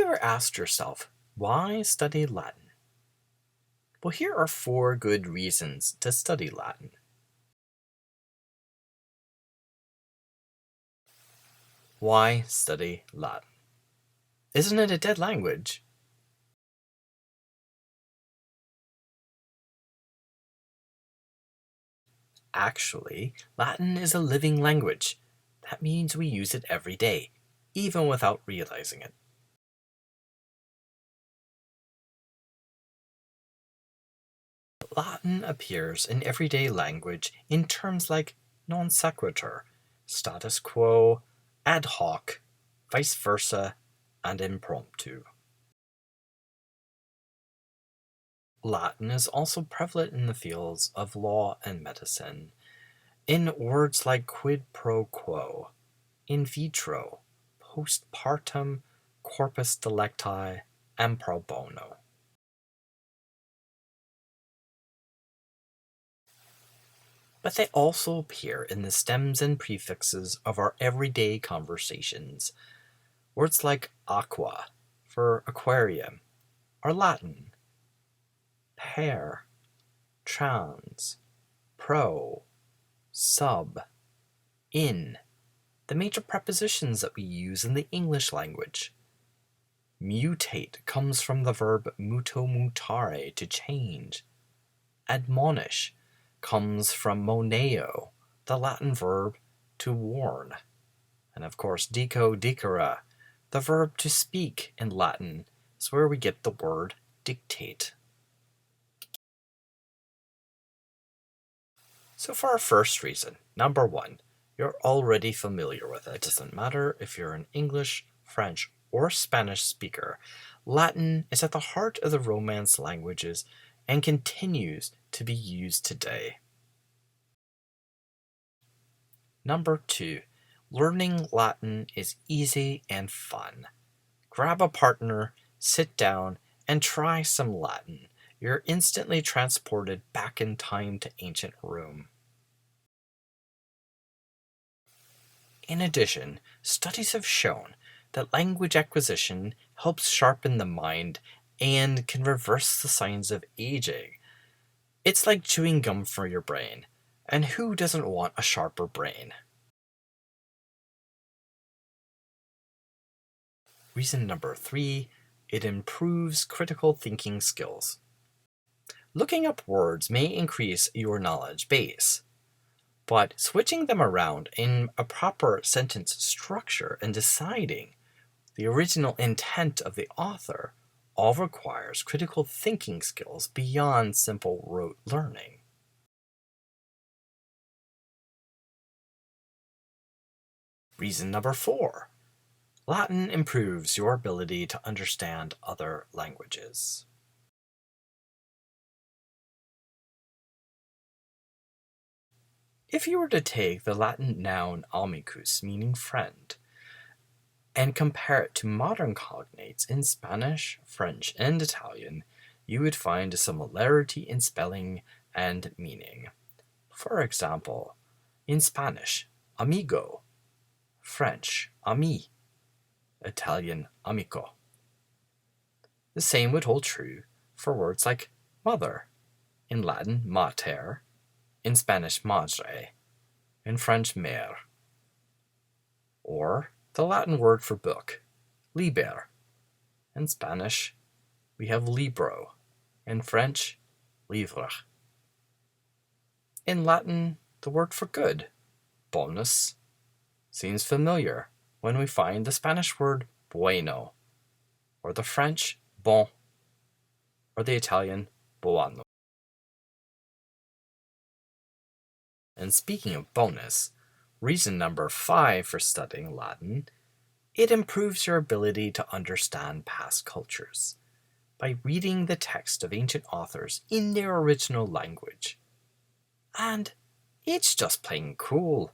you ever asked yourself, why study Latin? Well, here are 4 good reasons to study Latin. Why study Latin? Isn't it a dead language? Actually, Latin is a living language. That means we use it every day, even without realizing it. Latin appears in everyday language in terms like non sequitur, status quo, ad hoc, vice versa, and impromptu. Latin is also prevalent in the fields of law and medicine, in words like quid pro quo, in vitro, postpartum, corpus delicti, and pro bono. But they also appear in the stems and prefixes of our everyday conversations. Words like aqua for aquarium are Latin, per, trans, pro, sub, in, the major prepositions that we use in the English language. Mutate comes from the verb muto mutare, to change. Admonish comes from moneo, the Latin verb to warn. And of course, dico dicere, the verb to speak in Latin, is where we get the word dictate. So for our first reason, number 1, you're already familiar with it. It doesn't matter if you're an English, French, or Spanish speaker. Latin is at the heart of the Romance languages and continues to be used today. Number 2, learning Latin is easy and fun. Grab a partner, sit down, and try some Latin. You're instantly transported back in time to ancient Rome. In addition, studies have shown that language acquisition helps sharpen the mind and can reverse the signs of aging. It's like chewing gum for your brain, and who doesn't want a sharper brain? Reason number 3, it improves critical thinking skills. Looking up words may increase your knowledge base, but switching them around in a proper sentence structure and deciding the original intent of the author all requires critical thinking skills beyond simple rote learning. Reason number 4, Latin improves your ability to understand other languages. If you were to take the Latin noun amicus, meaning friend, and compare it to modern cognates in Spanish, French, and Italian, you would find a similarity in spelling and meaning. For example, in Spanish, amigo, French, ami, Italian, amico. The same would hold true for words like mother, in Latin, mater, in Spanish, madre, in French, mère. Or the Latin word for book, liber. In Spanish, we have libro. In French, livre. In Latin, the word for good, bonus, seems familiar when we find the Spanish word bueno, or the French bon, or the Italian buono. And speaking of bonus, reason number 5 for studying Latin, it improves your ability to understand past cultures by reading the text of ancient authors in their original language. And it's just plain cool.